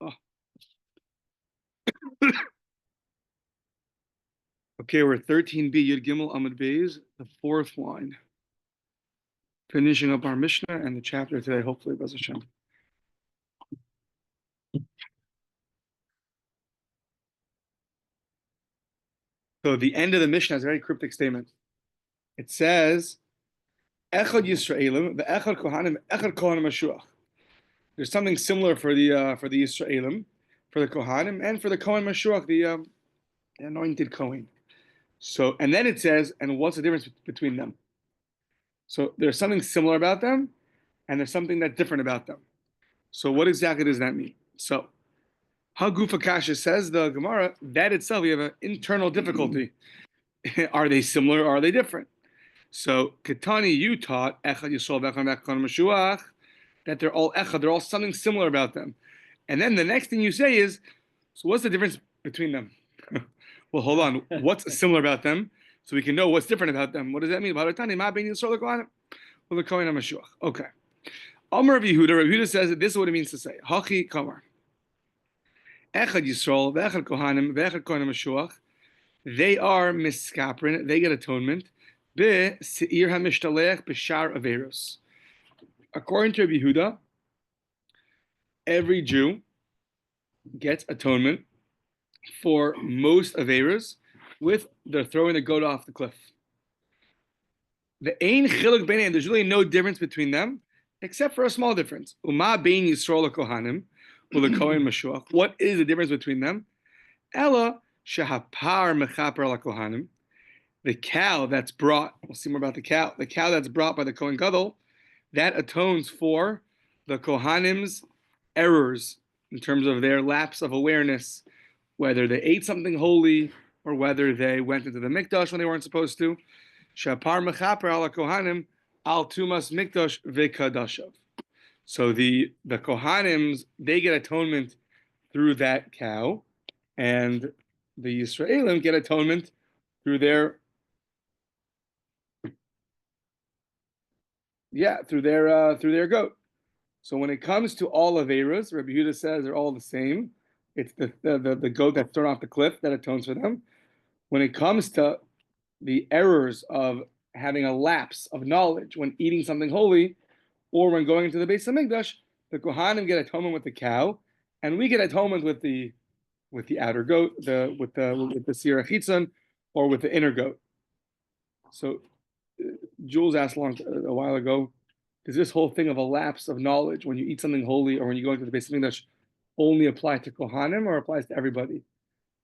Oh. Okay, we're 13b Yud Gimel Amud Beis, the fourth line. Finishing up our Mishnah and the chapter today, hopefully, B'ez Hashem. So the end of the Mishnah is a very cryptic statement. It says, "Echad Yisraelim, ve'echad Kohanim, echad Kohanim Mashuach." There's something similar for the Yisraelim, for the Kohanim, and for the Kohen Mashuach, the anointed Kohen. So, and then it says, and what's the difference between them? So there's something similar about them, and there's something that's different about them. So what exactly does that mean? So, Hagufa Kasha says the Gemara, that itself, we have an internal difficulty. Are they similar or are they different? So, Ketani, you taught, Echad Yisrael, Echad Mashuach, that they're all Echad, they're all something similar about them. And then the next thing you say is, so what's the difference between them? Well, hold on. What's similar about them? So we can know what's different about them. What does that mean? Well, the Kohen Mashuach. Okay. Amar Rabbi Yehuda says that this is what it means to say. Hachi Kamar. Echad Yisrael, ve'echad Kohanim, ve'echad Kohen Mashuach. They are miskaprin. They get atonement. Be seir hamishtalech b'shar averos. According to Rabbi Yehuda, every Jew gets atonement for most averos with the throwing the goat off the cliff. The ein chiluk b'nei, there's really no difference between them, except for a small difference. Uma bein Yisrael kohanim, u'lekohen mashuach. What is the difference between them? Ella shehapar mechaper la kohanim. The cow that's brought, we'll see more about the cow. The cow that's brought by the Kohen Gadol, that atones for the Kohanim's errors in terms of their lapse of awareness, whether they ate something holy or whether they went into the mikdash when they weren't supposed to. Shapar mechaper ala kohanim al tumas mikdash v'kadashav. So the Kohanims, they get atonement through that cow, and the Yisraelim get atonement through their through their goat. So when it comes to all averos, Rabbi Yehuda says they're all the same. It's the goat that's thrown off the cliff that atones for them. When it comes to the errors of having a lapse of knowledge when eating something holy, or when going into the Beis Hamikdash, the Kohanim get atonement with the cow, and we get atonement with the outer goat, with the Sira Chitzon, or with the inner goat. So Jules asked a while ago, does this whole thing of a lapse of knowledge when you eat something holy or when you go into the Beis Hamikdash only apply to Kohanim or applies to everybody?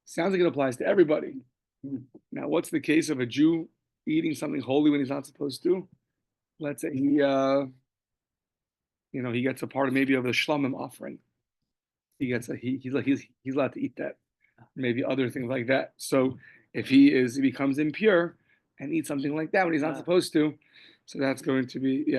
Sounds like it applies to everybody. Now, what's the case of a Jew eating something holy when he's not supposed to? Let's say he gets a part of maybe of the shlamim offering. He's allowed to eat that. Maybe other things like that. So if he becomes impure and eats something like that when he's not supposed to, so that's going to be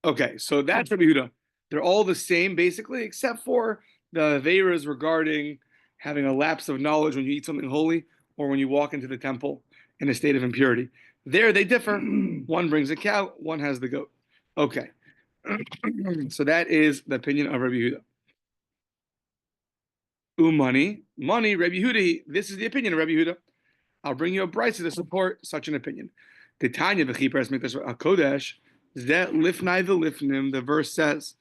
okay, so that's Rabbi Yehuda. They're all the same basically, except for the averos regarding having a lapse of knowledge when you eat something holy or when you walk into the temple in a state of impurity. There they differ. One brings a cow, one has the goat. Okay. So that is the opinion of Rabbi Yehuda. Money, Rabbi Yehuda, this is the opinion of Rabbi Yehuda. I'll bring you a brisa to support such an opinion. The Tanya v'chipras mikdash hakodesh, zeh lifnai v'lifnim, the verse says,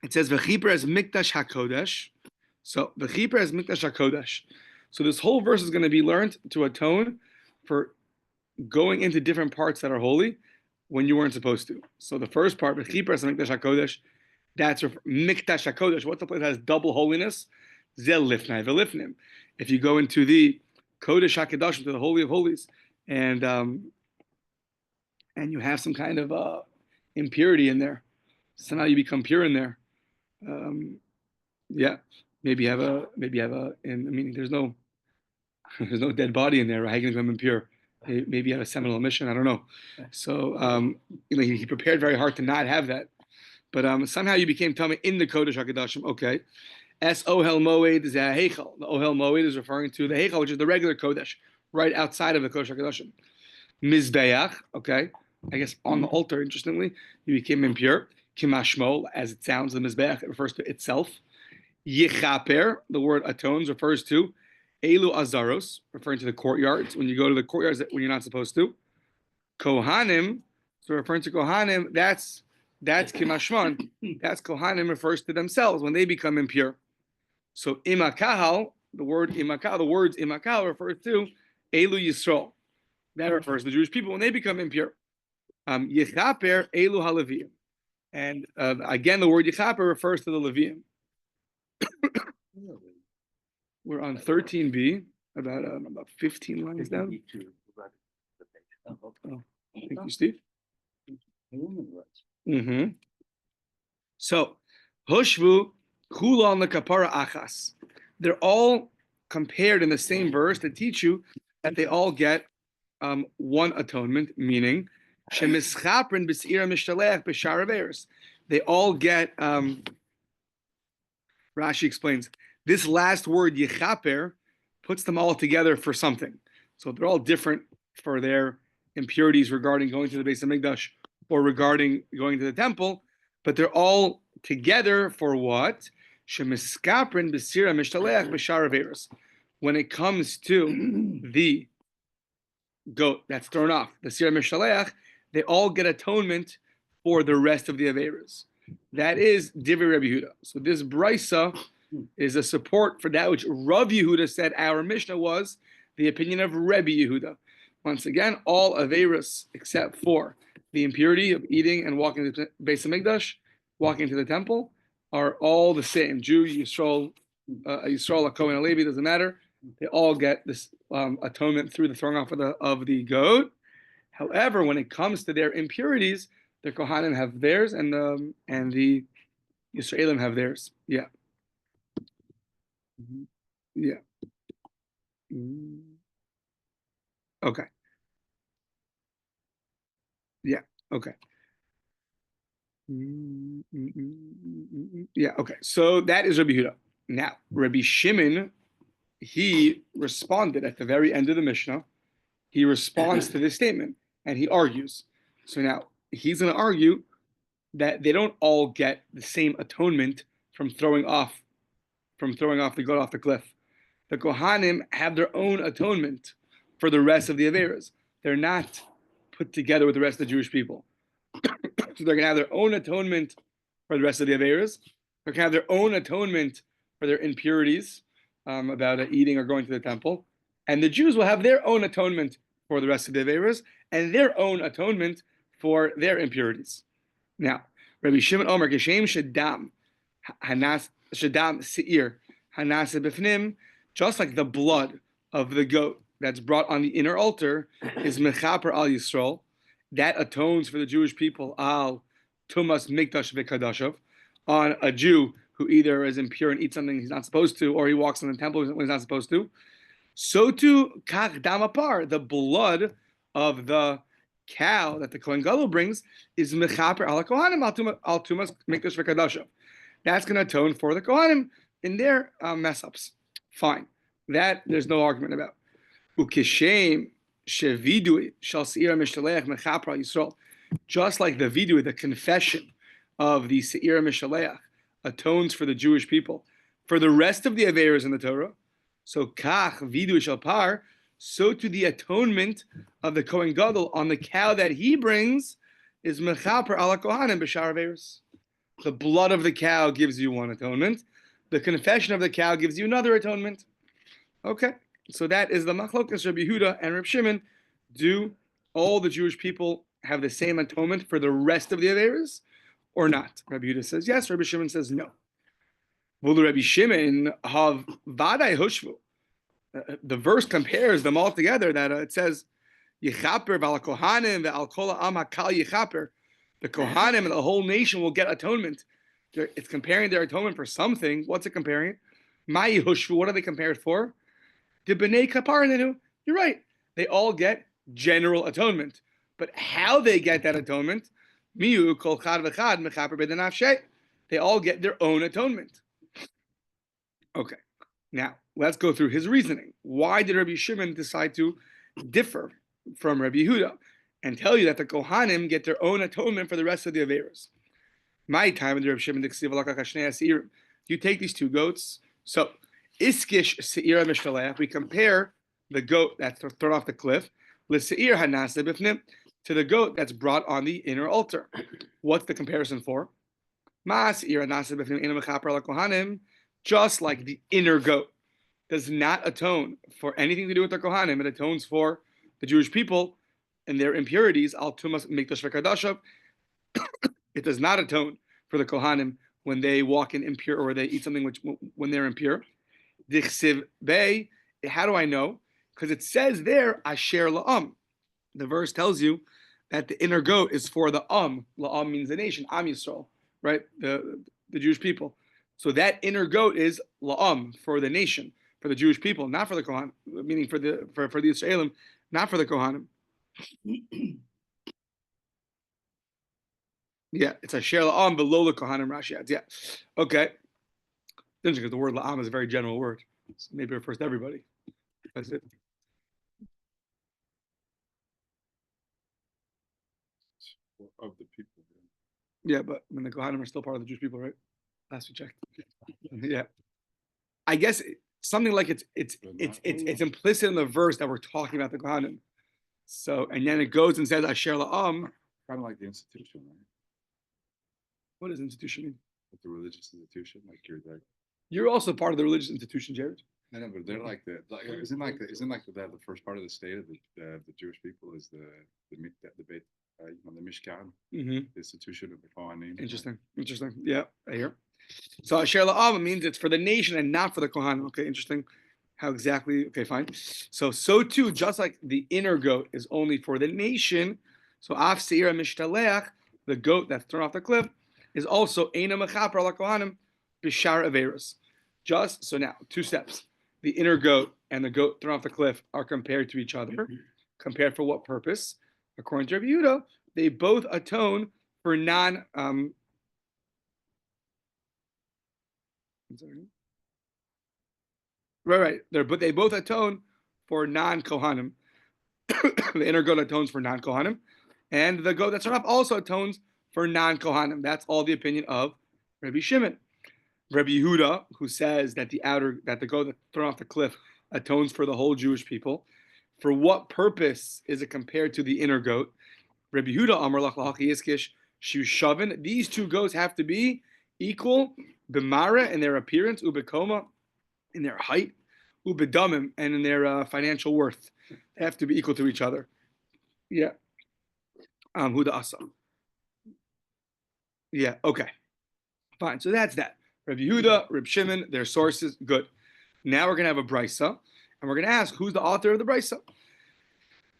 it says v'chipras mikdash hakodesh. So v'chipras mikdash hakodesh. So this whole verse is going to be learned to atone for going into different parts that are holy when you weren't supposed to. So the first part, v'chipras mikdash hakodesh, that's mikdash hakodesh. What's the place that has double holiness? Zeh lifnai v'lifnim. If you go into the Kodesh HaKadoshim, to the Holy of Holies, and you have some kind of impurity in there, somehow you become pure in there. Maybe you have a. Meaning there's no dead body in there. Right? How can you become impure? Maybe you have a seminal emission. I don't know. So he prepared very hard to not have that, but somehow you became tummy in the Kodesh HaKadoshim. Okay. Es Ohel Moed is a Heichal. The Ohel Moed is referring to the Heichal, which is the regular Kodesh, right outside of the Kodesh HaKadoshim. Mizbeach, okay. I guess on the altar, interestingly, you became impure. Kimashmo, as it sounds, the Mizbeach, it refers to itself. Yichaper, the word atones, refers to Elu Azaros, referring to the courtyards. When you go to the courtyards when you're not supposed to. Kohanim, so referring to Kohanim, that's Kimashman. That's Kohanim refers to themselves when they become impure. So Imakahal, the words Imakahal refers to Elu Yisrael. That refers to the Jewish people when they become impure. Yichaper Elu Halavim. And again, the word Yichaper refers to the Levium. We're on 13b, about 15 lines down. Oh, thank you, Steve. So, Hushvu Kula on the Kapara Achas. They're all compared in the same verse to teach you that they all get one atonement, meaning Shemischaprin B'Seira Mishtalech B'Shar Averos. They all get. Rashi explains this last word Yechaper puts them all together for something. So they're all different for their impurities regarding going to the Beis Hamikdash or regarding going to the temple, but they're all together for what? Shemiskaprin b'sira mishtalech b'shar averos. When it comes to the goat that's thrown off, the sira mishtalech, they all get atonement for the rest of the averos. That is Divrei Rabbi Yehuda. So this brisa is a support for that which Rav Yehuda said our Mishnah was the opinion of Rabbi Yehuda. Once again, all averos except for the impurity of eating and walking to the Beis Hamikdash, walking to the temple, are all the same. Jew, Yisrael, a Kohen, a Levi, doesn't matter. They all get this atonement through the throwing off of the goat. However, when it comes to their impurities, the Kohanim have theirs, and the Yisraelim have theirs. Yeah. Yeah. Okay. Yeah. Okay. Yeah. Okay. So that is Rabbi Yehuda. Now, Rabbi Shimon, he responded at the very end of the Mishnah. He responds to this statement and he argues. So now he's going to argue that they don't all get the same atonement from throwing off the goat off the cliff. The Kohanim have their own atonement for the rest of the Averas. They're not put together with the rest of the Jewish people. So they're going to have their own atonement for the rest of the Averas. They're going to have their own atonement for their impurities about eating or going to the temple. And the Jews will have their own atonement for the rest of the Averas and their own atonement for their impurities. Now, Rabbi Shimon Omer, Geshem Shadam, Shadam Seir, Hanase Bifnim, just like the blood of the goat that's brought on the inner altar is Mechaper al Yisrael, that atones for the Jewish people al Tumas Mikdash V'Kadashav, on a Jew who either is impure and eats something he's not supposed to, or he walks in the temple when he's not supposed to. So too, Kach Damapar, the blood of the cow that the Kohen Gadol brings is Mechaper al Kohanim al Tumas Mikdash V'Kadashav. That's going to atone for the Kohanim in their mess ups. Fine. That there's no argument about. Ukishem shevidui shal seira mishaleach mechaper Yisrael. Just like the vidui, the confession of the seira mishaleach, atones for the Jewish people for the rest of the averas in the Torah. So kach vidui shal par. So to the atonement of the Kohen Gadol on the cow that he brings is mechaper ala kohanim b'shar averas. The blood of the cow gives you one atonement. The confession of the cow gives you another atonement. Okay, so that is the machlokas Rabbi Yehuda and Rabbi Shimon. Do all the Jewish people have the same atonement for the rest of the Averas or not? Rabbi Yehuda says yes. Rabbi Shimon says no. V'lu Rabbi Shimon have vadai hushvu. The verse compares them all together. That it says Yechaper v'al kohanim v'al kol ha'am hakal Yechaper. The Kohanim and the whole nation will get atonement. It's comparing their atonement for something. What's it comparing? Ma'i hushvu. What are they compared for? The b'nei kaparnenu. You're right. They all get general atonement. But how they get that atonement? Miu kol chad v'chad mechaper b'denafshe. They all get their own atonement. Okay. Now let's go through his reasoning. Why did Rabbi Shimon decide to differ from Rabbi Yehuda? and tell you that the Kohanim get their own atonement for the rest of the Averos. My time in the Reb Shimon you take these two goats. So Iskish Seir Mishtalech, we compare the goat that's thrown off the cliff, L'Seir Hanasa Bifnim, to the goat that's brought on the inner altar. What's the comparison for? Just like the inner goat does not atone for anything to do with the Kohanim, it atones for the Jewish people and their impurities. Al Tumas Mikdash V'Kadashav. It does not atone for the Kohanim when they walk in impure or they eat something when they're impure. Dichsiv Bey. How do I know? Because it says there Asher La'am. The verse tells you that the inner goat is for the La'am means the nation, Am Yisrael, right? The Jewish people. So that inner goat is La'am, for the nation, for the Jewish people, not for the Kohanim, meaning for the Israelim, not for the Kohanim. Yeah, it's Asher La'am below the Kohanim, Rashi adds. Yeah. Okay. Interesting, because the word La'am is a very general word. So maybe it refers to everybody. That's it. Of the people. Yeah, but when the Kohanim are still part of the Jewish people, right? Last we checked. Yeah. I guess something like it's implicit in the verse that we're talking about the Kohanim. So, and then it goes and says Asher La'am. Kind of like the institution, right? What does institution mean? Like the religious institution, like you're there. You're also part of the religious institution, Jared. No, but they're like the the first part of the state of the Jewish people is the Beit, the Mishkan, the institution of the Kohanim. Interesting. Yeah, I hear. So Asher La'am means it's for the nation and not for the Kohanim. Okay, interesting. How exactly? Okay, fine. So too, just like the inner goat is only for the nation, so Af Seira Mishtaleach, the goat that's thrown off the cliff, is also Eina Mechaper La Kohanim Bishar Averos. Just so now, two steps. The inner goat and the goat thrown off the cliff are compared to each other. Compared for what purpose? According to Rabbi Yehuda, they both atone for non. Right. But they both atone for non-Kohanim. The inner goat atones for non-Kohanim, and the goat that's thrown off also atones for non-Kohanim. That's all the opinion of Rabbi Shimon. Rabbi Yehuda, who says that the goat that's thrown off the cliff atones for the whole Jewish people. For what purpose is it compared to the inner goat? Rabbi Yehuda Amar Lach Lahachi Yiskish Shushavin. These two goats have to be equal, b'mara in their appearance, ubekoma in their height, ubedamim and in their financial worth. They have to be equal to each other. Yeah. Huda Asa. Yeah. Okay. Fine. So that's that. Rabbi Yehuda, Reb Shimon, their sources, good. Now we're going to have a brisa, and we're going to ask who's the author of the brisa.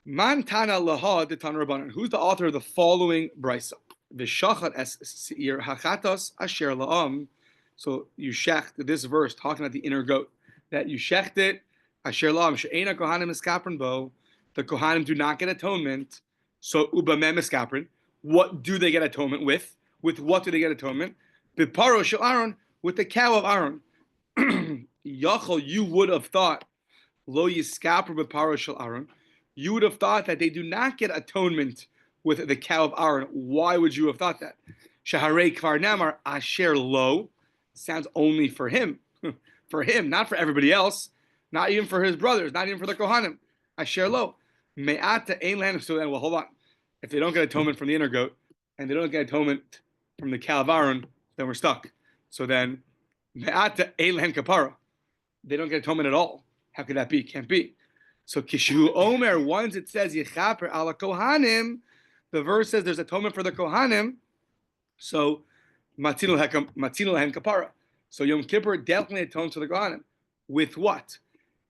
Man Tana Laha de Tan Rabbanan. Who's the author of the following brisa? V'shachat es seir hachatos asher la'am. So you shecht this verse talking about the inner goat, that you shecht it asher la'am she'ena kohanim eskaprin bo. The kohanim do not get atonement. So ubamem eskaprin. What do they get atonement with? With what do they get atonement? Biparo shel Aaron, with the cow of Aaron. Yachol, you would have thought, lo yiskapr biparo shel Aaron. You would have thought that they do not get atonement with the cow of Aaron. Why would you have thought that? Shaharei kvar namar asher lo sounds only for him. For him, not for everybody else. Not even for his brothers. Not even for the Kohanim. Asher lo. Me'ata ein lahem. So then, well, hold on. If they don't get atonement from the inner goat, and they don't get atonement from the cow of Aaron, then we're stuck. So then, me'ata ein lahem kapara. They don't get atonement at all. How could that be? Can't be. So Kishu Omer, once it says Yechaper ala Kohanim, the verse says there's atonement for the Kohanim. So Matzinu Lahem Kapara. So Yom Kippur definitely atones for the Kohanim. With what?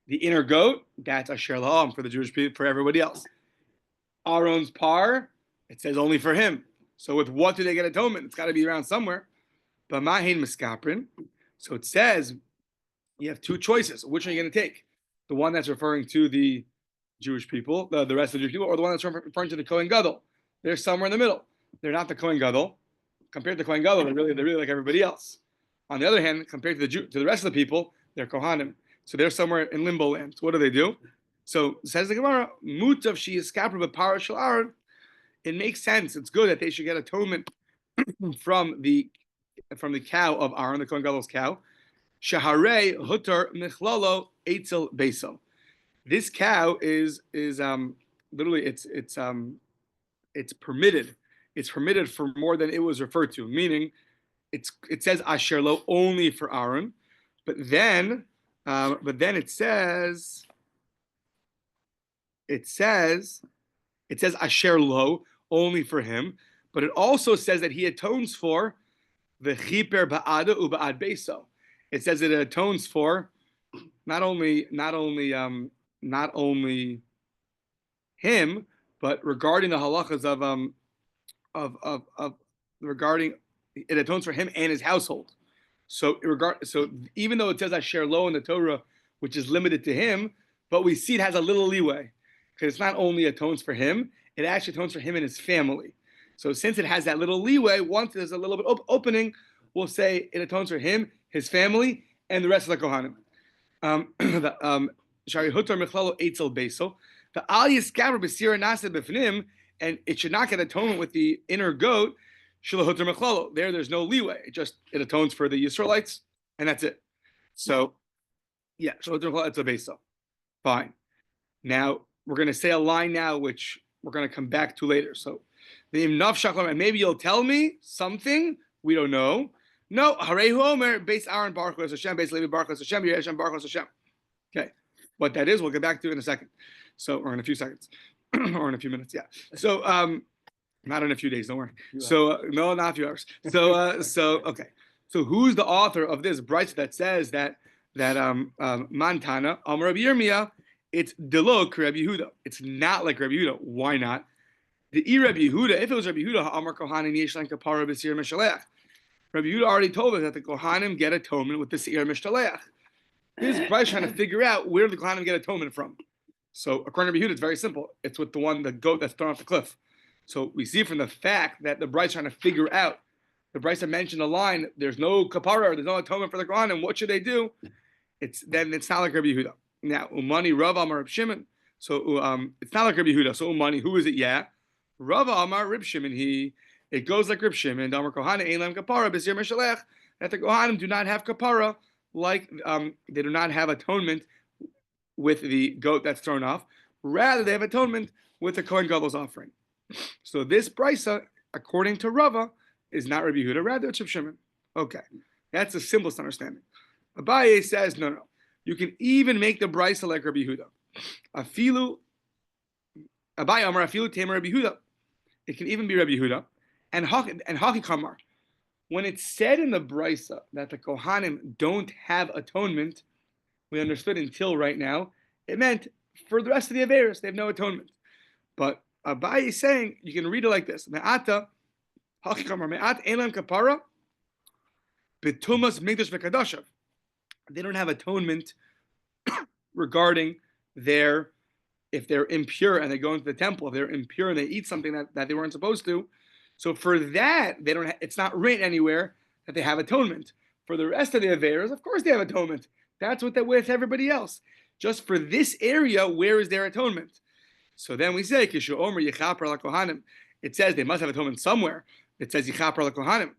The inner goat, that's Asher La'am for the Jewish people, for everybody else. Aaron's par, it says only for him. So with what do they get atonement? It's got to be around somewhere. But Mahin Miskaprin. So it says you have two choices. Which one are you going to take? The one that's referring to the Jewish people, the rest of the Jewish people, or the one that's referring to the Kohen Gadol. They're somewhere in the middle. They're not the Kohen Gadol. Compared to the Kohen Gadol, they're really like everybody else. On the other hand, compared to the rest of the people, they're Kohanim. So they're somewhere in limbo land. So what do? So says the Gemara, Mutav she is kapra b'para shel Aaron. it makes sense. It's good that they should get atonement from the cow of Aaron, the Kohen Gadol's cow. Shaharei hutar michlalo eitzel beso. This cow is literally it's permitted. It's permitted for more than it was referred to. Meaning, it says asher lo only for Aaron, but then it says asher lo only for him, but it also says that he atones for the chiper ba'ada uba'ad beso. It says that it atones for not only him, but regarding the halachas of regarding it atones for him and his household. So even though it says asher lo in the Torah, which is limited to him, but we see it has a little leeway because it's not only atones for him, it actually atones for him and his family. So since it has that little leeway, once there's a little bit opening, we'll say it atones for him, his family, and the rest of the Kohanim. And it should not get atonement with the inner goat. There's no leeway. It atones for the Israelites, and that's it. So, yeah, it's a beso. Fine. Now we're going to say a line now, which we're going to come back to later. So, the imnaf shaklam, and maybe you'll tell me something we don't know. No, Harehu Omer, base Aaron Baruch Hashem, base Levi Baruch Hashem, Yerushem Baruch Hashem. Okay, what that is, we'll get back to it in a second. So, or in a few seconds, or in a few minutes. Yeah. So, not in a few days. Don't worry. So, no, not a few hours. So, okay. So, who's the author of this brisa that says that Mantana Amar Rabbi Yirmiyah? It's Delok Rabbi Yehuda. It's not like Rabbi Yehuda. Why not? The Rabbi Yehuda. If it was Rabbi Yehuda, Amar Kohanim Yeshlan Kapara B'Sir Mishalech. Rabbi Yehuda already told us that the Kohanim get atonement with the Seir Mishalech. This brisa trying to figure out where the Kohanim get atonement from. So according to Rabbi Yehuda, it's very simple. It's with the goat that's thrown off the cliff. So we see from the fact that the brisa trying to figure out. The brisa mentioned a line. There's no kapara. There's no atonement for the Kohanim. What should they do? It's not like Rabbi Yehuda. Now Umani Rav Amar Reb Shimon. So it's not like Rabbi Yehuda. So Umani, who is it? Yeah, Rav Amar Reb Shimon. It goes like Reb Shimon. Amar Kohanim Eilam Kapara B'Sir Mishalech. That the Kohanim do not have kapara, like they do not have atonement with the goat that's thrown off. Rather, they have atonement with the Kohen Gadol's offering. So this brisa, according to Rava, is not Rabbi Yehuda. Rather, it's Reb Shimon. Okay, that's the simplest understanding. Abaye says no. You can even make the brisa like Rabbi Yehuda. Afilu Abaye Amar Afilu Tamer Rabbi Yehuda. It can even be Rabbi Yehuda. And Haki Kamar. When it's said in the brisa that the Kohanim don't have atonement, we understood until right now, it meant for the rest of the Averis, they have no atonement. But Abaye is saying, you can read it like this. Me'ata, Haki Kamar, Me'at Elam Kapara, Betumas Migdash V'Kadashav. They don't have atonement regarding if they're impure and they go into the temple, if they're impure and they eat something that they weren't supposed to. So for that, they don't. It's not written anywhere that they have atonement. For the rest of the Averas, of course they have atonement. That's what they're with everybody else. Just for this area, where is their atonement? So then we say, Kishu Omer Yichaper LaKohanim. It says they must have atonement somewhere. It says Yichaper LaKohanim.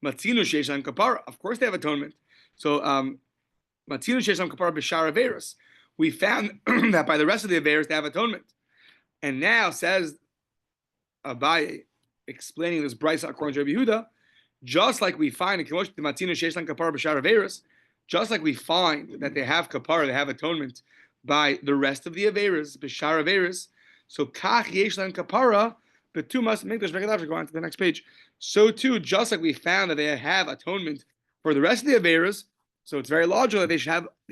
Matzinu Sheishan Kapara. Of course they have atonement. So Matzinu Sheishan Kapara B'Shar Averas. We found that by the rest of the Averas they have atonement. And now says Abaye, explaining this brisa according to Rabbi Yehuda, just like we find in Kemosh Matzinu Sheishan Kapara B'Shar Averas, just like we find that they have kapara, they have atonement by the rest of the Averas, B'Shar Averas. So Kach Yeshlan Kapara, Betumas Mikdash V'Kadash. Go on to the next page. So too, just like we found that they have atonement for the rest of the Averas, so it's very logical that they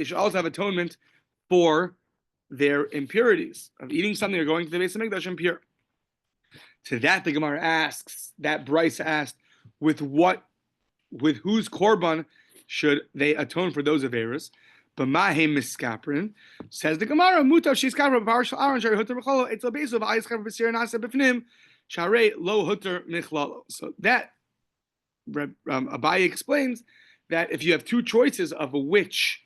should also have atonement for their impurities of eating something or going to the base of Mikdash impure. To that the Gemara asks, that brisa asked, with whose korban should they atone for those averas? But Mahe miskaprin, says the Gemara, mutav shiskaprin partial aron shari huter michlalo etzel besu v'ayis b'sir nasa b'fnim shari lo huter michlalo. So that Abaye explains that if you have two choices of which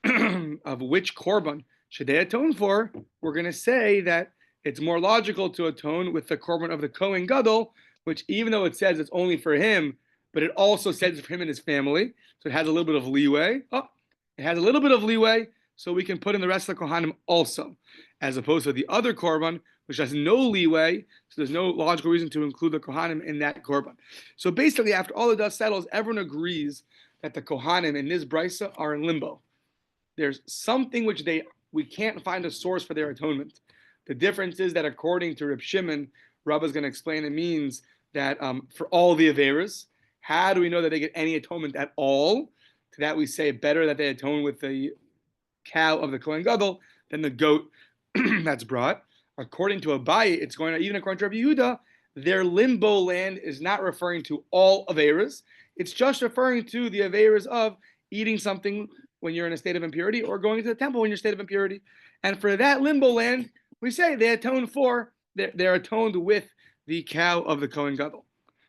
korban should they atone for, we're going to say that it's more logical to atone with the korban of the Kohen Gadol, which even though it says it's only for him, but it also says for him and his family, so it has a little bit of leeway. It has a little bit of leeway, so we can put in the rest of the Kohanim also, as opposed to the other korban, which has no leeway, so there's no logical reason to include the Kohanim in that korban. So basically, after all the dust settles, everyone agrees that the Kohanim in this brisa are in limbo. There's something which we can't find a source for their atonement. The difference is that according to Reb Shimon, Rabbi is going to explain it means that for all the Averas, how do we know that they get any atonement at all? To that we say better that they atone with the cow of the Kohen Gadol than the goat that's brought. According to Abaye, it's going to, even according to Rabbi Yehuda, their limbo land is not referring to all Averas. It's just referring to the Averas of eating something when you're in a state of impurity or going to the temple when you're in a state of impurity. And for that limbo land, we say they atone they're atoned with the cow of the Kohen Gadol.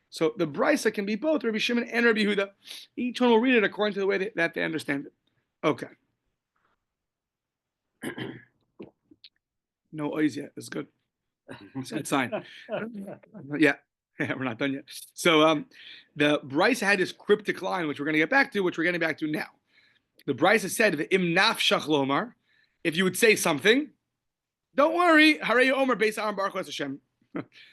So the brisa can be both Rabbi Shimon and Rabbi Yehuda. Each one will read it according to the way that they understand it. Okay. No eyes yet. That's good. It's sign. Yeah, we're not done yet. So the brisa had this cryptic line, which we're going to get back to, which we're getting back to now. The brisa said, "Im nafshach lomar," if you would say something, don't worry. Harei Omer Beis Aaron Baruch Hashem.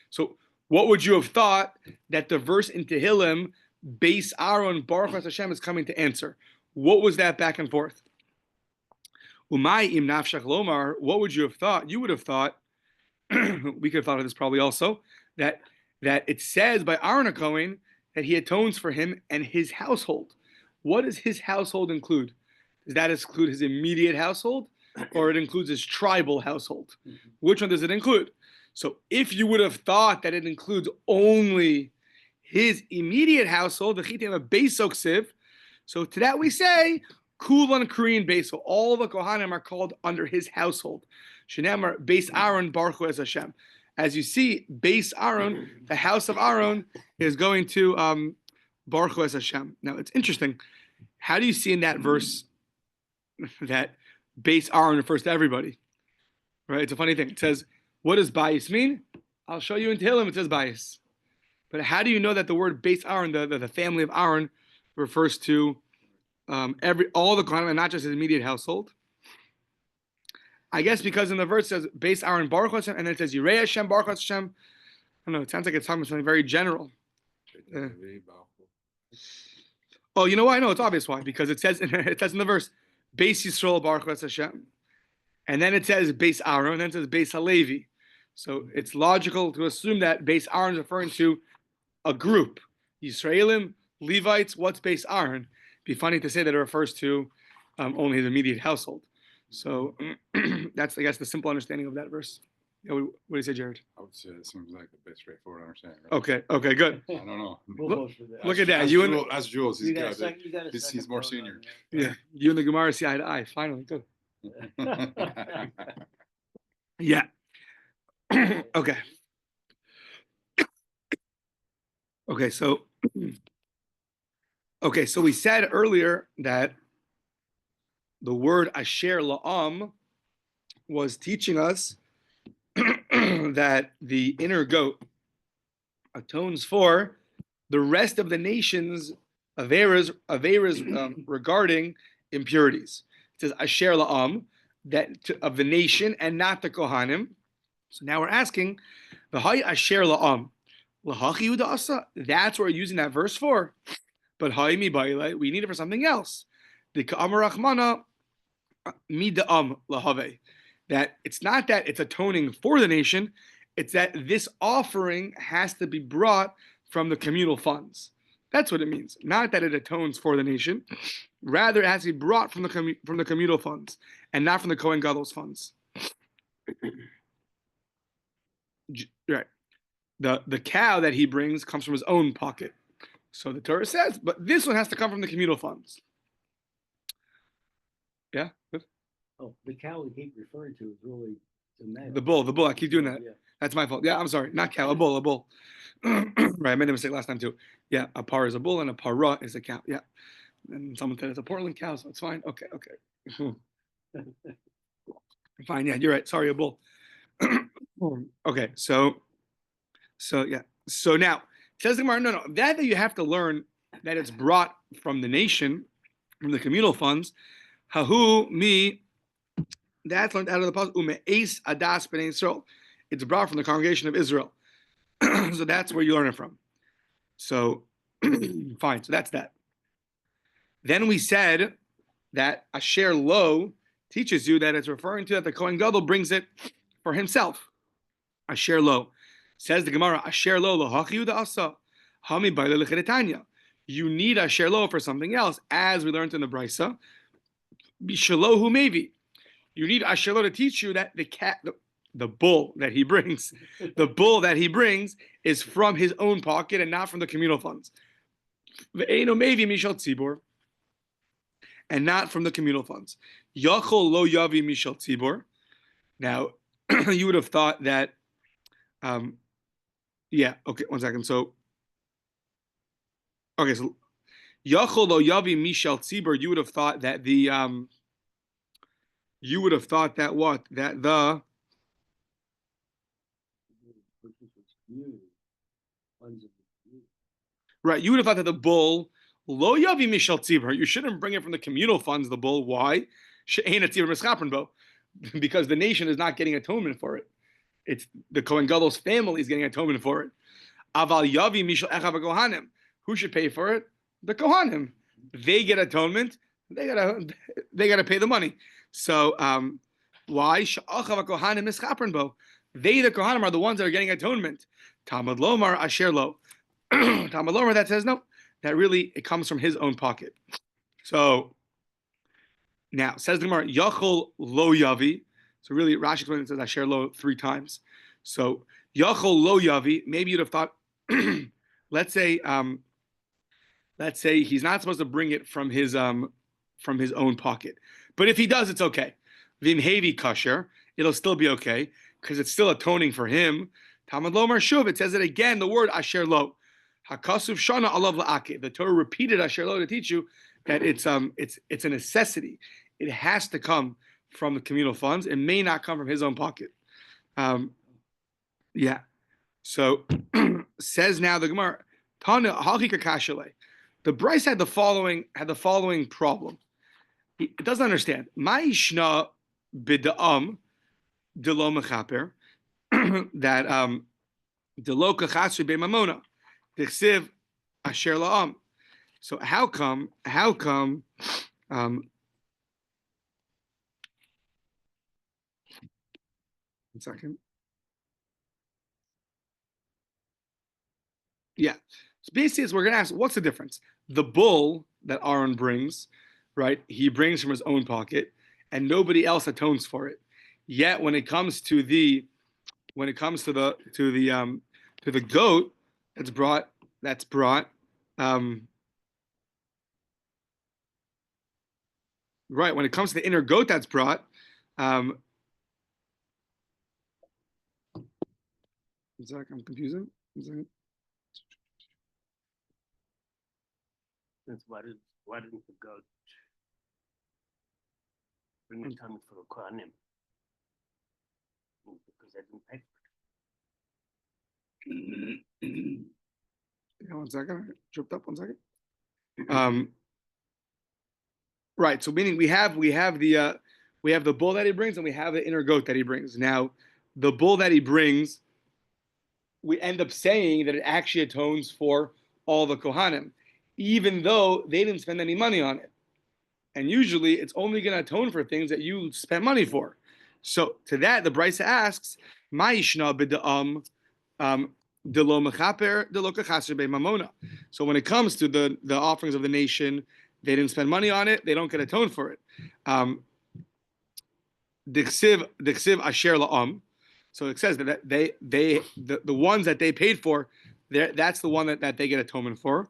So, what would you have thought that the verse in Tehillim, Beis Aaron Baruch Hashem, is coming to answer? What was that back and forth? Umay im nafshach lomar. What would you have thought? You would have thought. We could have thought of this probably also that it says by Aaron HaKohen that he atones for him and his household. What does his household include? Does that include his immediate household, or it includes his tribal household? Which one does it include? So if you would have thought that it includes only his immediate household, the chitim of Beisok Siv, so to that we say, Kulan Korean Beis. All the Kohanim are called under his household. Shenamar Beis Aaron Baruch Hu Es Hashem. As you see, Beis Aaron, the house of Aaron, is going to Baruch Hu Es Hashem. Now it's interesting. How do you see in that verse that Beis Aaron refers to everybody? Right? It's a funny thing. It says, what does bias mean? I'll show you in Tehillim it says bias. But how do you know that the word Beis Aaron, the family of Aaron, refers to all the Kohanim and not just his immediate household? I guess because in the verse it says Beis Aaron Baruch Hashem, and then it says Yirei Hashem Baruch Hashem. I don't know. It sounds like it's talking about something very general. Oh, you know why? No, it's obvious why. Because it says in the verse Beis Yisrael Baruch Hashem, and then it says Beis Aaron, and then it says Beis Halevi. So it's logical to assume that Beis Aaron is referring to a group, Yisraelim, Levites. What's Beis Aaron? It'd be funny to say that it refers to only his immediate household. So that's, I guess, the simple understanding of that verse. Yeah, what do you say, Jared? I would say it seems like the best straightforward understanding. Right? Okay, good. I don't know. Look at that. As Jules, he's more senior. Yeah, you and the Gemara see eye to eye. Finally, good. Yeah. Okay. So we said earlier that the word asher la'am was teaching us that the inner goat atones for the rest of the nation's averas regarding impurities. It says asher la'am, of the nation and not the Kohanim. So now we're asking, the hay asher la'am, lahachi udasa. That's what we're using that verse for. But hay mi baile, we need it for something else. The ka'amar rachmana mida'am lahave. That it's not that it's atoning for the nation, it's that this offering has to be brought from the communal funds. That's what it means. Not that it atones for the nation, rather it has to be brought from the communal funds and not from the Kohen Gadol's funds. Right. The cow that he brings comes from his own pocket. So the Torah says, but this one has to come from the communal funds. Yeah? Good. Oh, the cow we keep referring to is really the bull. I keep doing that. Yeah. That's my fault. Yeah, I'm sorry. Not cow, a bull. Right, I made a mistake last time too. Yeah, a par is a bull and a para is a cow. Yeah. And someone said it's a Portland cow, so it's fine. Okay. Fine, yeah, you're right. Sorry, a bull. Okay, so yeah. So now says the Gemara, no, that you have to learn that it's brought from the nation, from the communal funds. Hahu mi, that's learned out of the pasuk. Ume'es adas b'nei Israel. It's brought from the congregation of Israel. So that's where you learn it from. So fine. So that's that. Then we said that Asher Lo teaches you that it's referring to that the Kohen Gadol brings it for himself. Asher Lo. Says the Gemara, Asher Lo lohachi uda asa. Hami baile lechetanya. You need Asher Lo for something else, as we learned in the Brisa. Bishalohu maybe. You need Asher Lo to teach you that the bull that he brings, is from his own pocket and not from the communal funds. Ve'eno maybe mishal tzibor. And not from the communal funds. Yachol lo yavi mishal tzibor. Now, you would have thought that, yeah, okay, 1 second. So, okay, so Yachol lo yavi mishal tzibor, you would have thought that what? That the, right, you would have thought that the bull, lo yavi mishal tzibor, you shouldn't bring it from the communal funds, the bull. Why? Because the nation is not getting atonement for it. It's the Kohen Gadol's family is getting atonement for it. Aval yavi mishal echav kohanim. Who should pay for it? The Kohanim. They get atonement. They gotta pay the money. So why? Sha'achav kohanim mischapren bo. They, the Kohanim, are the ones that are getting atonement. Talmud lomar asher lo. Talmud lomar that says no. That really it comes from his own pocket. So now says the Gemara, Yachol lo yavi. So really, Rashi explains it says Asher lo 3 times. So Yachol lo yavi. Maybe you'd have thought, let's say he's not supposed to bring it from his own pocket, but if he does, it's okay. Vimhevi kasher, it'll still be okay because it's still atoning for him. Talmud lomar shuv. It says it again. The word Asher lo. Hakasuv shana alav la'ake. The Torah repeated Asher lo to teach you that it's a necessity. It has to come from the communal funds. It may not come from his own pocket. Yeah. So says now the Gemara, Tana halchika kashale. The Bryce had the following problem. It doesn't understand. Ma'ishna b'da'am delo mechaper that delo kachasri be'mamona. Dichsiv asher la'am. So how come? 1 second. Yeah. So basically, we're going to ask, what's the difference? The bull that Aaron brings, right? He brings from his own pocket, and nobody else atones for it. Yet, when it comes to the goat that's brought. Right, when it comes to the inner goat that's brought, I'm confusing. That's why didn't the goat bring it on for a Kohanim? Because they didn't pay for it. Yeah, 1 second. I tripped up 1 second. Right. So meaning we have the bull that he brings and we have the inner goat that he brings. Now, the bull that he brings, we end up saying that it actually atones for all the Kohanim, even though they didn't spend any money on it. And usually it's only going to atone for things that you spent money for. So to that, the Brisa asks, Ma'ishna b'da'am delo mechaper delo kachasr be'mamona. So when it comes to the offerings of the nation, they didn't spend money on it, they don't get atoned for it. Dichsiv asher la'am. So it says that the ones that they paid for, that's the one that they get atonement for.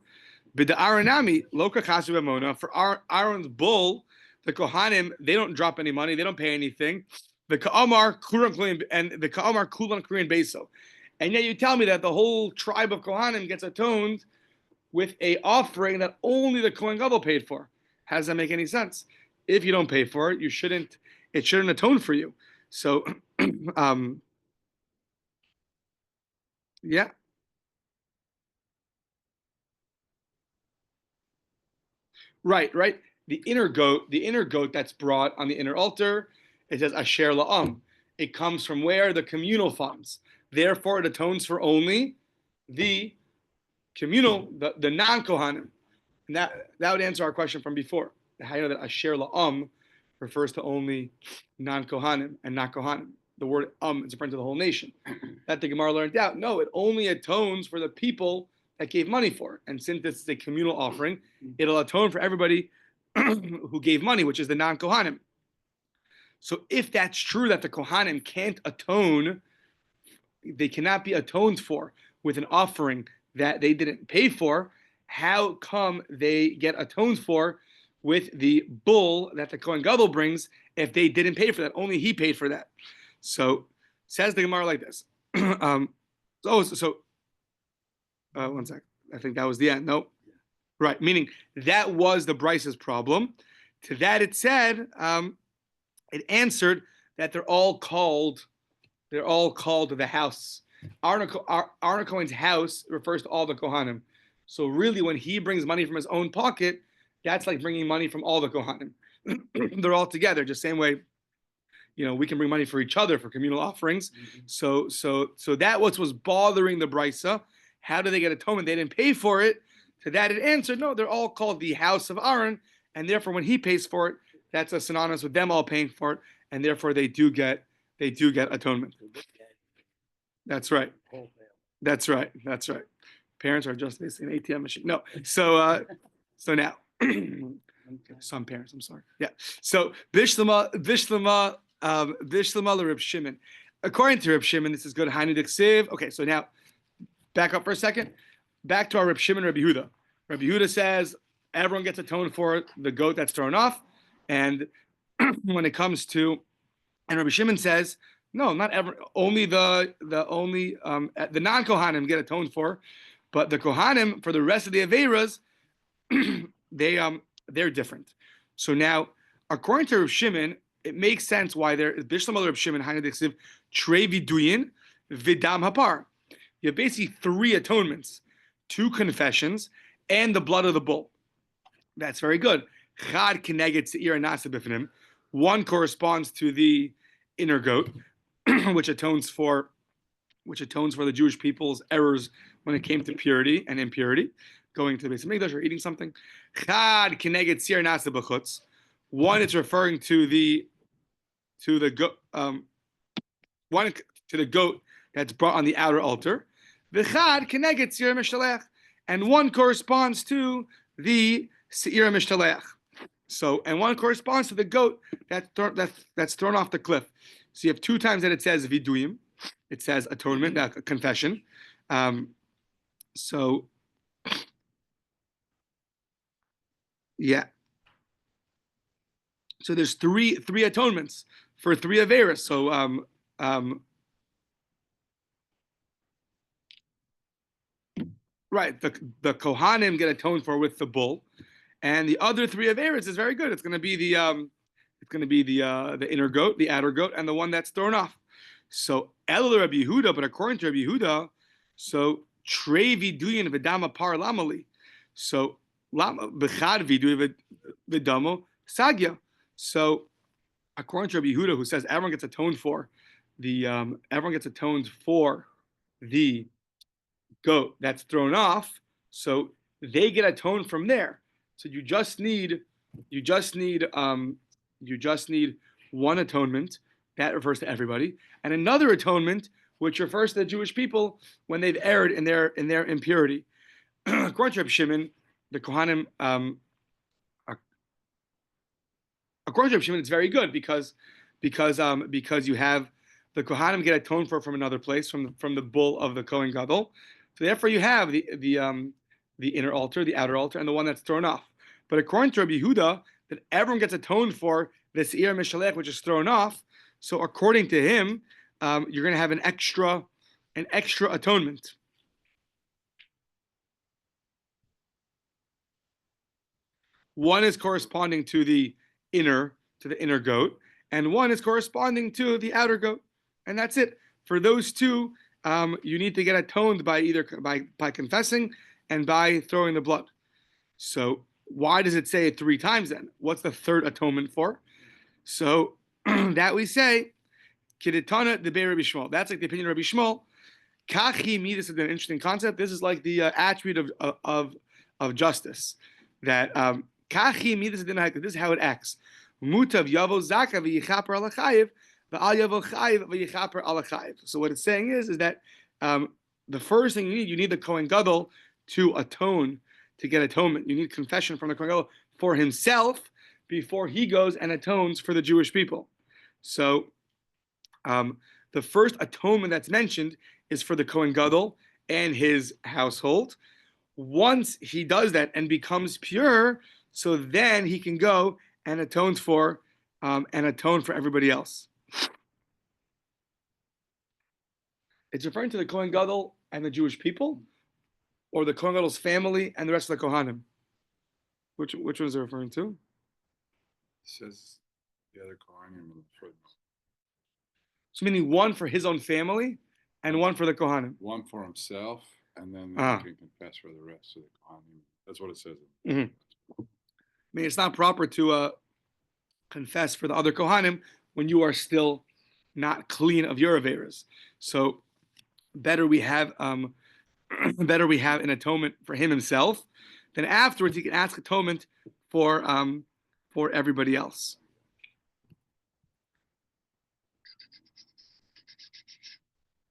B'da'aranami lo kachasr be'mamona. For Aaron's bull, the Kohanim, they don't drop any money, they don't pay anything. The Ka'amar Kulan and the Ka'amar Kulan Korean Beso. And yet you tell me that the whole tribe of Kohanim gets atoned with a offering that only the Kohen Gadol paid for. How does that make any sense? If you don't pay for it, it shouldn't atone for you. So Yeah. Right. The inner goat that's brought on the inner altar, it says asher la'am. It comes from where? The communal funds. Therefore, it atones for only the communal, the non-Kohanim. And that would answer our question from before. How you know that asher la'am refers to only non-Kohanim and not Kohanim. The word is referring to the whole nation. That the Gemara learned out. No, it only atones for the people that gave money for it. And since this is a communal offering, it'll atone for everybody who gave money, which is the non-Kohanim. So if that's true that the Kohanim can't atone, they cannot be atoned for with an offering that they didn't pay for, how come they get atoned for with the bull that the Kohen Gadol brings if they didn't pay for that? Only he paid for that. So says the Gemara like this. One sec. I think that was the end. No, right. Meaning that was the Bryce's problem. To that it said, it answered that they're all called the house. Aaron Cohen's house refers to all the Kohanim. So really, when he brings money from his own pocket, that's like bringing money from all the Kohanim. They're all together, just same way. We can bring money for each other for communal offerings. So that was bothering the Brisa. How do they get atonement? They didn't pay for it. To that it answered, no, they're all called the house of Aaron, and therefore when he pays for it, that's a synonymous with them all paying for it, and therefore they do get atonement. That's right. That's right. Parents are just an ATM machine. No. So now some parents, I'm sorry. Yeah. So Bishlama Reb Shimon. According to Reb Shimon, this is good. Hanudik Siv. Okay, so now back up for a second. Back to our Reb Shimon, Rabbi Yehuda. Rabbi Yehuda says everyone gets atoned for the goat that's thrown off, and when it comes to, and Rabbi Shimon says no, not ever. Only the non-Kohanim get atoned for, but the Kohanim for the rest of the Aveiras, they're different. So now, according to Reb Shimon, it makes sense why there is Bishlam Reb Shimon Hanudik Trei Viduyin Vidam Hapar. You have basically 3 atonements, 2 confessions, and the blood of the bull. That's very good. Chad Keneged Seir Nasa Bifnim. One corresponds to the inner goat, which atones for the Jewish people's errors when it came to purity and impurity, going to the Beis Hamikdash or eating something. Chad Keneged Seir Nasa B'chutz. One, it's referring to the goat that's brought on the outer altar. V'chad Keneged Seir Mishalech, and one corresponds to the Seir Mishalech. So, and one corresponds to the goat that's thrown off the cliff. So you have 2 times that it says viduyim, it says atonement, confession. So, yeah. So there's three atonements for 3 Aveiros. So right, the Kohanim get atoned for with the bull, and the other 3 Aveiros is very good. It's going to be the inner goat, the outer goat, and the one that's thrown off. So El Rabbi Yehuda, but according to Rabbi Yehuda, so Trei Viduyin V'dama Par Lamali. So B'chad Viduyin V'damo Sagya. So according to Rabbi Yehuda, who says everyone gets atoned for the goat that's thrown off, so they get atoned from there. So you just need one atonement that refers to everybody, and another atonement which refers to the Jewish people when they've erred in their impurity. According to Rabbi Shimon, the Kohanim, according to Rabbi Shimon, it's very good because you have the Kohanim get atoned for from another place, from the bull of the Kohen Gadol. So therefore, you have the inner altar, the outer altar, and the one that's thrown off. But according to Rabbi Yehuda, that everyone gets atoned for the Seir Mishalech, which is thrown off. So according to him, you're going to have an extra atonement. One is corresponding to the inner goat, and one is corresponding to the outer goat, and that's it. For those 2, you need to get atoned by either by confessing and by throwing the blood. So why does it say it 3 times then? What's the third atonement for? So that we say, Kiditana the Rabbi Shmuel. That's like the opinion of Rabbi Shmuel. Kachi, this is an interesting concept. This is like the attribute of justice. That Kachi, this is how it acts. Mutav yavo zaka v'yichaper alachayiv v'al yavo chayiv v'yichaper alachayiv. So what it's saying is that the first thing you need the Kohen Gadol to atone, to get atonement. You need confession from the Kohen Gadol for himself before he goes and atones for the Jewish people. So the first atonement that's mentioned is for the Kohen Gadol and his household. Once he does that and becomes pure, so then he can go and atone for everybody else. It's referring to the Kohen Gadol and the Jewish people, or the Kohen Gadol's family and the rest of the Kohanim. Which one is it referring to? It says the other Kohanim in the footnote. So meaning one for his own family and one for the Kohanim. One for himself, and then he can confess for the rest of the Kohanim. That's what it says. I mean, it's not proper to confess for the other Kohanim when you are still not clean of your averas. So better we have an atonement for him himself. Then afterwards he can ask atonement for everybody else.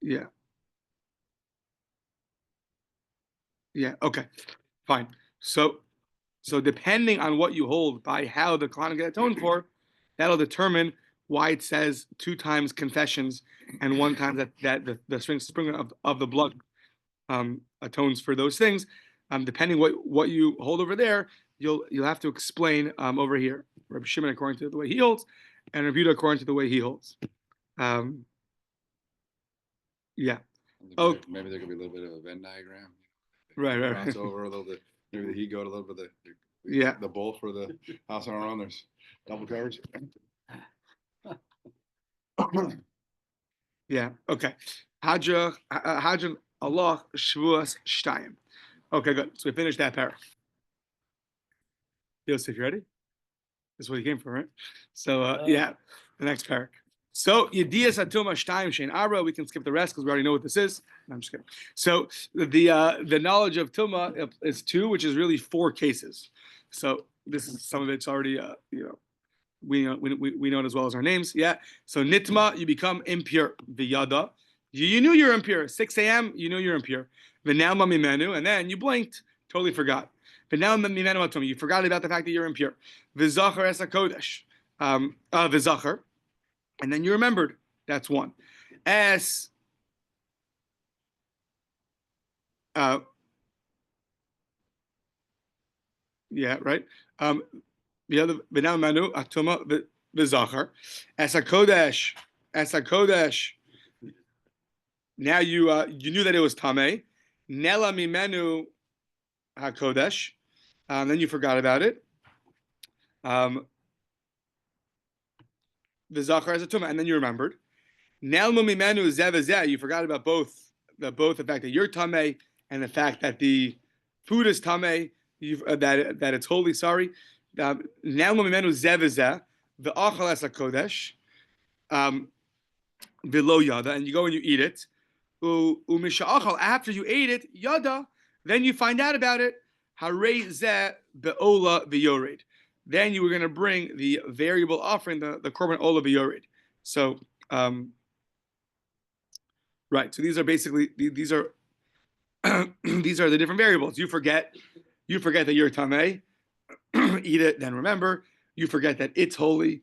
Yeah. Okay. Fine. So depending on what you hold by how the Kohanim get atoned for, that'll determine why it says 2 times confessions and 1 time that the sprinkling of the blood atones for those things. Depending what you hold over there, you'll have to explain over here. Rabbi Shimon according to the way he holds, and Rabbi Yehuda according to the way he holds. Yeah. Maybe there could be a little bit of a Venn diagram. Right. Cross over a little bit. Maybe the heat go a little bit. The bowl for the house on our own. There's double coverage. Yeah. Okay. Hadra Allah Shavuos Shtayim. Okay, good. So we finished that paragraph. Yosef, you ready? This is what you came for, right? So the next paragraph. So Yediyas Atuma Shtayim Shein Ara. We can skip the rest because we already know what this is. No, I'm just kidding. So the knowledge of Tuma is 2, which is really 4 cases. So this is some of it's already we know it as well as our names. Yeah. So Nitma, you become impure. V'yada, you knew you're impure. 6 a.m. you knew you're impure. V'nalma mimenu, and then you blinked, totally forgot. V'nalma mimenu atuma, you forgot about the fact that you're impure. V'zachar es hakodesh, v'zachar. And then you remembered. That's 1. As right. The other v'nam manu atuma v'zachar. As hakodesh. Now you knew that it was tamei. Nela mimenu hakodesh. Then you forgot about it. The zachar as a tumah, and then you remembered. Nelmu mimenu zevazeh. You forgot about both the fact that you're tamei and the fact that the food is tamei. That it's holy. Sorry. Nelmu mimenu zevazeh. The achal as a kodesh. Below yada, and you go and you eat it. Umisha achal. After you ate it, yada. Then you find out about it. Harei zeh beola v'yored. Then you were going to bring the variable offering, the korban ola v'yored. So, right. So these are basically these are these are the different variables. You forget that you're tamei, eat it, then remember. You forget that it's holy,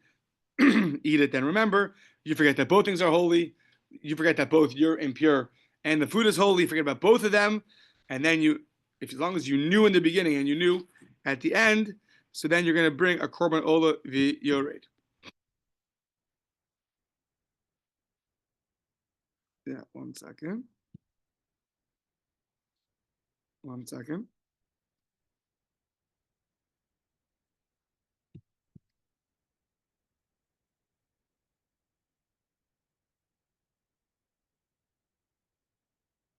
eat it, then remember. You forget that both things are holy. You forget that both you're impure and the food is holy. You forget about both of them, and then as long as you knew in the beginning and you knew at the end. So then you're going to bring a korban ola v'yored. Yeah, 1 second. 1 second.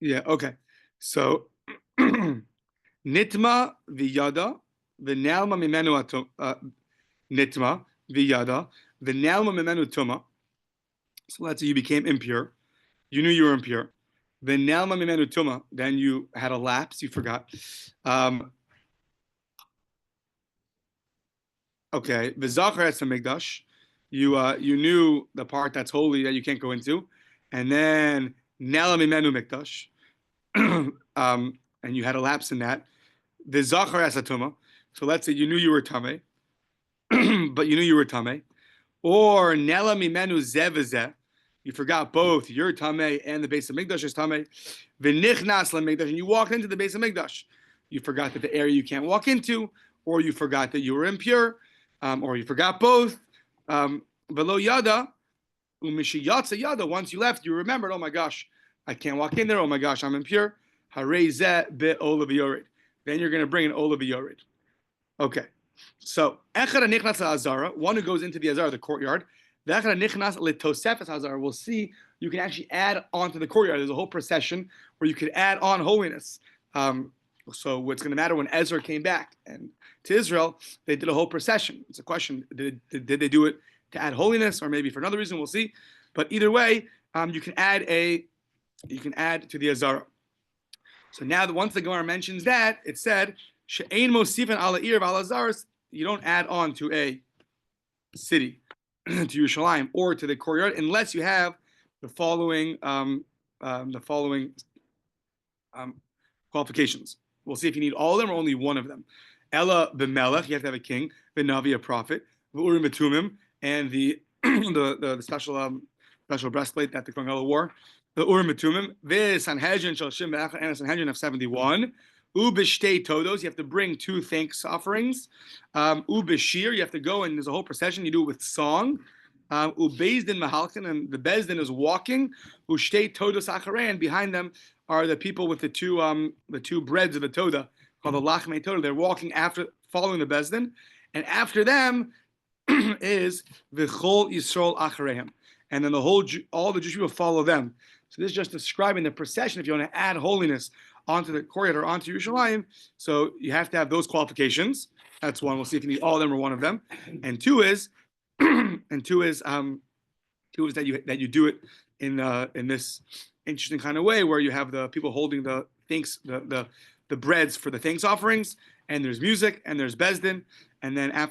Yeah, okay. So nitma v'yada v'nalma mimenu nitma v'yada v'nalma mimenu tuma. So let's say you became impure. You knew you were impure. V'nalma mimenu tuma. Then you had a lapse. You forgot. Okay. V'zachar es hamikdash. You knew the part that's holy that you can't go into, and then nala mimenu mikdash. And you had a lapse in that. The zachar as a tuma. So let's say you knew you were tame, but you knew you were tame, or nela mimenu zevazeh. You forgot both your tame and the base of mikdash is tame. V'nichnas lemikdash, and you walked into the base of mikdash. You forgot that the area you can't walk into, or you forgot that you were impure, or you forgot both. Velo yada umishiyatza yada. Once you left, you remembered. Oh my gosh, I can't walk in there. Oh my gosh, I'm impure. Harezeh be'olav yored. Then you're going to bring an olav yored. Okay. So echad nichnas azara, one who goes into the azara, the courtyard. V'echad nichnas letosefes azara. We'll see. You can actually add on to the courtyard. There's a whole procession where you could add on holiness. So what's going to matter when Ezra came back and to Israel, they did a whole procession. It's a question: did they do it to add holiness, or maybe for another reason? We'll see. But either way, you can add to the azara. So now that once the Gemara mentions that, it said she'ein mosifin ala ir v'ala zaros. You don't add on to a city, to Yerushalayim, or to the courtyard, unless you have the following qualifications. We'll see if you need all of them or only one of them. Ella b'melech, you have to have a king, v'navi, a prophet, v'urim v'tumim, and the special breastplate that the Kollel wore. The Urim Tumim, Sanhedrin Shalshim and a Sanhedrin of 71. Ubishtei Todos, you have to bring 2 thanks offerings. Ubishir, you have to go and there's a whole procession, you do it with song. Ubezdin Mahalkin, and the Bezdin is walking. Ushtei Todos Acharan, behind them are the people with the two breads of the Toda, called the Lachmei Toda. They're walking following the Bezdin. And after them is V'chol Yisrael Achareim. And then all the Jewish people follow them. So this is just describing the procession. If you want to add holiness onto the courtyard or onto Yerushalayim, so you have to have those qualifications. That's one. We'll see if you need all of them or one of them. And two is that you do it in this interesting kind of way where you have the people holding the breads for the thanks offerings, and there's music and there's bezdin, and then after